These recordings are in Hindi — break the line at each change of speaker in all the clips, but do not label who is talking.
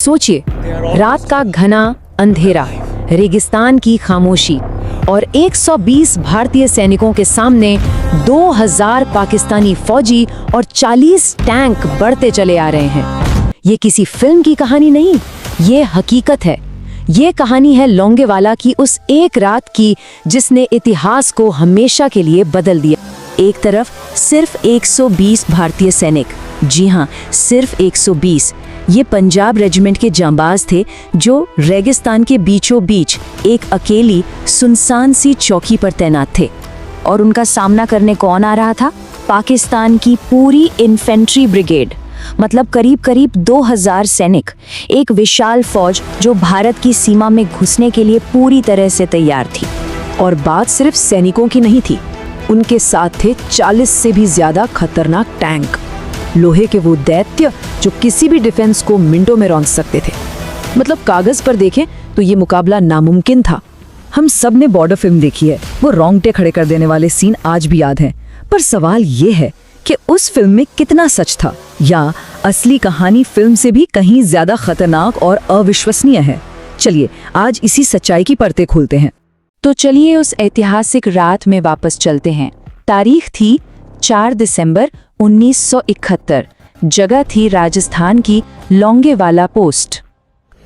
सोचिए, रात का घना अंधेरा, रेगिस्तान की खामोशी और 120 भारतीय सैनिकों के सामने 2000 पाकिस्तानी फौजी और 40 टैंक बढ़ते चले आ रहे हैं। ये किसी फिल्म की कहानी नहीं, ये हकीकत है। ये कहानी है लोंगेवाला की उस एक रात की जिसने इतिहास को हमेशा के लिए बदल दिया। एक तरफ सिर्फ 120 भारतीय सैनिक, जी हाँ, सिर्फ 120। ये पंजाब रेजिमेंट के जांबाज थे जो रेगिस्तान के बीचों बीच एक अकेली सुनसान सी चौकी पर तैनात थे। और उनका सामना करने कौन आ रहा था? पाकिस्तान की पूरी इन्फेंट्री ब्रिगेड, मतलब करीब करीब 2000 सैनिक, एक विशाल फौज जो भारत की सीमा में घुसने के लिए पूरी तरह से तैयार थी।
और बात सिर्फ सैनिकों की नहीं थी, उनके साथ थे 40 से भी ज्यादा खतरनाक टैंक, लोहे के वो दैत्य जो किसी भी डिफेंस को मिनटों में रौंद सकते थे। मतलब कागज पर देखें तो ये मुकाबला नामुमकिन था। हम सब ने बॉर्डर फिल्म देखी है, वो रोंगटे खड़े कर देने वाले सीन आज भी याद हैं। पर सवाल ये है कि उस फिल्म में कितना सच था, या असली कहानी फिल्म से भी कहीं ज्यादा खतरनाक और अविश्वसनीय है। चलिए आज इसी सच्चाई की परतें खोलते हैं।
तो चलिए उस ऐतिहासिक रात में वापस चलते हैं। तारीख थी 4 दिसंबर 1971। जगह थी राजस्थान की लोंगेवाला पोस्ट।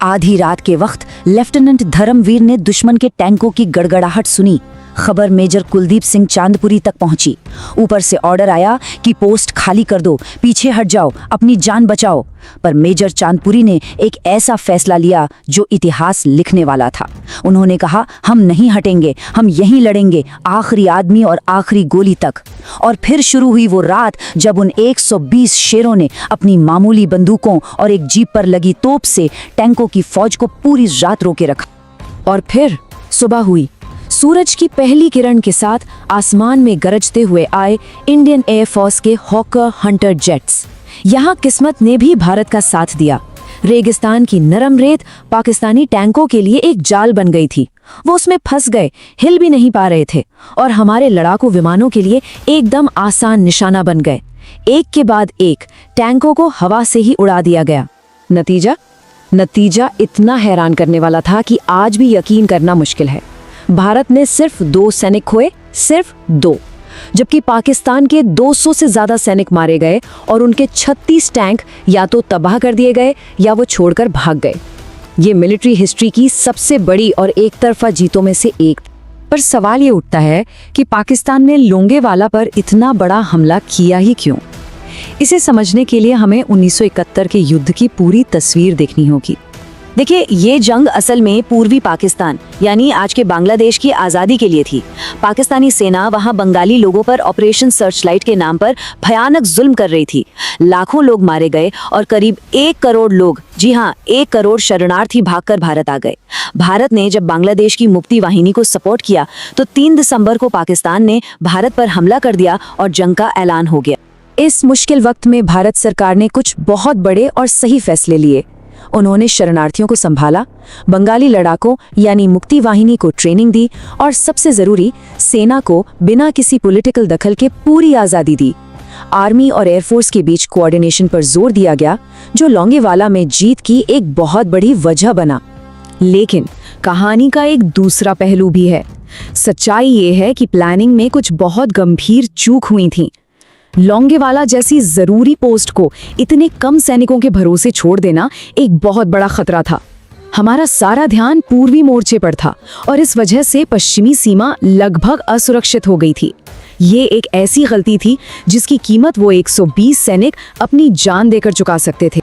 आधी रात के वक्त लेफ्टिनेंट धर्मवीर ने दुश्मन के टैंकों की गड़गड़ाहट सुनी। खबर मेजर कुलदीप सिंह चांदपुरी तक पहुंची। ऊपर से ऑर्डर आया कि पोस्ट खाली कर दो, पीछे हट जाओ, अपनी जान बचाओ। पर मेजर चांदपुरी ने एक ऐसा फैसला लिया जो इतिहास लिखने वाला था। उन्होंने कहा, हम नहीं हटेंगे, हम यहीं लड़ेंगे, आखिरी आदमी और आखिरी गोली तक। और फिर शुरू हुई वो रात जब उन 120 शेरों ने अपनी मामूली बंदूकों और एक जीप पर लगी तोप से टैंकों की फौज को पूरी रात रोके रखा।
और फिर सुबह हुई। सूरज की पहली किरण के साथ आसमान में गरजते हुए आए इंडियन एयरफोर्स के हॉकर हंटर जेट्स। यहाँ किस्मत ने भी भारत का साथ दिया। रेगिस्तान की नरम रेत पाकिस्तानी टैंकों के लिए एक जाल बन गई थी। वो उसमें फंस गए, हिल भी नहीं पा रहे थे, और हमारे लड़ाकू विमानों के लिए एकदम आसान निशाना बन गए। एक के बाद एक टैंकों को हवा से ही उड़ा दिया गया।
नतीजा इतना हैरान करने वाला था कि आज भी यकीन करना मुश्किल है। भारत ने सिर्फ 2 सैनिक खोए, सिर्फ 2, जबकि पाकिस्तान के 200 से ज्यादा सैनिक मारे गए और उनके 36 टैंक या तो तबाह कर दिए गए या वो छोड़कर भाग गए। ये मिलिट्री हिस्ट्री की सबसे बड़ी और एक तरफा जीतों में से एक।
पर सवाल ये उठता है कि पाकिस्तान ने लोंगेवाला पर इतना बड़ा हमला किया ही क्यों? इसे समझने के लिए हमें 1971 के युद्ध की पूरी तस्वीर देखनी होगी।
देखिए, ये जंग असल में पूर्वी पाकिस्तान यानी आज के बांग्लादेश की आज़ादी के लिए थी। पाकिस्तानी सेना वहां बंगाली लोगों पर ऑपरेशन सर्चलाइट के नाम पर भयानक जुल्म कर रही थी। लाखों लोग मारे गए और करीब 1 करोड़ लोग, जी हाँ, 1 करोड़ शरणार्थी भागकर भारत आ गए। भारत ने जब बांग्लादेश की मुक्ति वाहिनी को सपोर्ट किया तो 3 दिसंबर को पाकिस्तान ने भारत पर हमला कर दिया और जंग का ऐलान हो गया।
इस मुश्किल वक्त में भारत सरकार ने कुछ बहुत बड़े और सही फैसले लिए। उन्होंने शरणार्थियों को संभाला, बंगाली लड़ाकों यानी मुक्ति वाहिनी को ट्रेनिंग दी, और सबसे जरूरी, सेना को बिना किसी पॉलिटिकल दखल के पूरी आज़ादी दी। आर्मी और एयरफोर्स के बीच कोऑर्डिनेशन पर जोर दिया गया, जो लोंगेवाला में जीत की एक बहुत बड़ी वजह बना।
लेकिन कहानी का एक दूसरा पहलू भी है। सच्चाई ये है कि प्लानिंग में कुछ बहुत गंभीर चूक हुई थी। लोंगेवाला जैसी जरूरी पोस्ट को इतने कम सैनिकों के भरोसे छोड़ देना एक बहुत बड़ा खतरा था। हमारा सारा ध्यान पूर्वी मोर्चे पर था और इस वजह से पश्चिमी सीमा लगभग असुरक्षित हो गई थी। ये एक ऐसी गलती थी जिसकी कीमत वो 120 सैनिक अपनी जान देकर चुका सकते थे।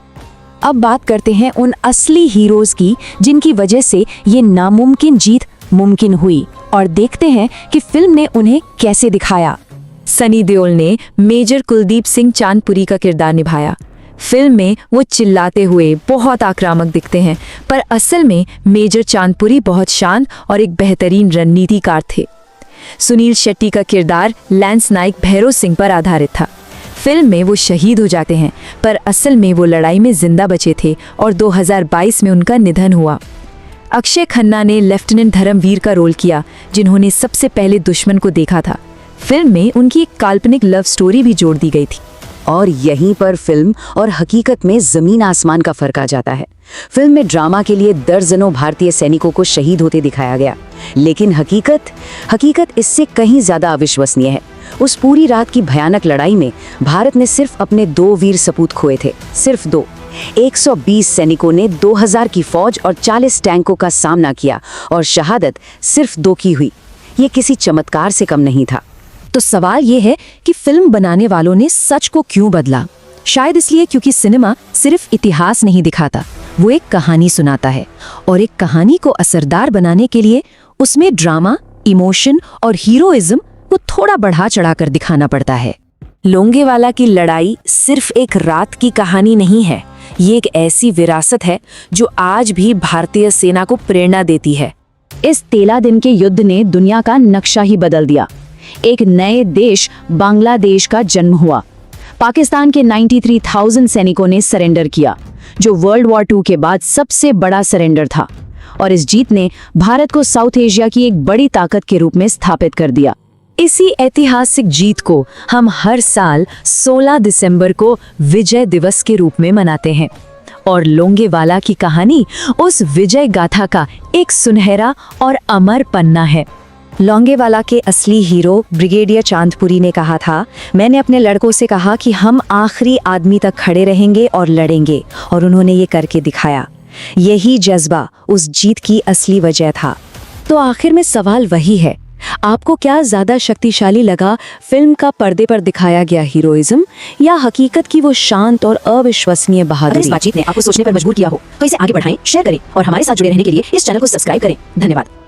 अब बात करते हैं उन असली हीरोज की जिनकी वजह से ये नामुमकिन जीत मुमकिन हुई, और देखते हैं कि फिल्म ने उन्हें कैसे दिखाया। सनी देओल ने मेजर कुलदीप सिंह चांदपुरी का किरदार निभाया। फिल्म में वो चिल्लाते हुए बहुत आक्रामक दिखते हैं, पर असल में मेजर चांदपुरी बहुत शांत और एक बेहतरीन रणनीतिकार थे। सुनील शेट्टी का किरदार लैंस नाइक भैरव सिंह पर आधारित था। फिल्म में वो शहीद हो जाते हैं, पर असल में वो लड़ाई में जिंदा बचे थे और 2022 में उनका निधन हुआ। अक्षय खन्ना ने लेफ्टिनेंट धर्मवीर का रोल किया, जिन्होंने सबसे पहले दुश्मन को देखा था। फिल्म में उनकी एक काल्पनिक लव स्टोरी भी जोड़ दी गई थी।
और यहीं पर फिल्म और हकीकत में जमीन आसमान का फर्क आ जाता है। फिल्म में ड्रामा के लिए दर्जनों भारतीय सैनिकों को शहीद होते दिखाया गया, लेकिन हकीकत इससे कहीं ज्यादा अविश्वसनीय है। उस पूरी रात की भयानक लड़ाई में भारत ने सिर्फ अपने 2 वीर सपूत खोए थे, सिर्फ 2। 120 सैनिकों ने 2000 की फौज और 40 टैंकों का सामना किया और शहादत सिर्फ 2 की हुई। ये किसी चमत्कार से कम नहीं था।
तो सवाल ये है कि फिल्म बनाने वालों ने सच को क्यों बदला? शायद इसलिए क्योंकि सिनेमा सिर्फ इतिहास नहीं दिखाता, वो एक कहानी सुनाता है, और एक कहानी को असरदार बनाने के लिए उसमें ड्रामा, इमोशन और हीरोइज्म को थोड़ा बढ़ा चढ़ाकर दिखाना पड़ता है।
लोंगेवाला की लड़ाई सिर्फ एक रात की कहानी नहीं है, ये एक ऐसी विरासत है जो आज भी भारतीय सेना को प्रेरणा देती है।
इस 13 दिन के युद्ध ने दुनिया का नक्शा ही बदल दिया। एक नए देश बांग्लादेश का जन्म हुआ। पाकिस्तान के 93,000 सैनिकों ने सरेंडर किया, जो वर्ल्ड वॉर 2 के बाद सबसे बड़ा सरेंडर था, और इस जीत ने भारत को साउथ एशिया की एक बड़ी ताकत के रूप में स्थापित कर दिया। इसी ऐतिहासिक जीत को हम हर साल 16 दिसंबर को विजय दिवस के रूप में मनाते हैं, और लोंगेवाला की कहानी उस विजय गाथा का एक सुनहरा और अमर पन्ना है।
लोंगेवाला के असली हीरो ब्रिगेडियर चांदपुरी ने कहा था, मैंने अपने लड़कों से कहा कि हम आखिरी आदमी तक खड़े रहेंगे और लड़ेंगे, और उन्होंने ये करके दिखाया। यही जज्बा उस जीत की असली वजह था।
तो आखिर में सवाल वही है, आपको क्या ज्यादा शक्तिशाली लगा, फिल्म का पर्दे पर दिखाया गया हीरोइज्म या हकीकत की वो शांत और अविश्वसनीय बहादुरी?
अगर इस बातचीत ने आपको सोचने पर मजबूर किया हो तो इसे आगे बढ़ाएं, शेयर करें और हमारे साथ जुड़े रहने के लिए इस चैनल को सब्सक्राइब करें। धन्यवाद।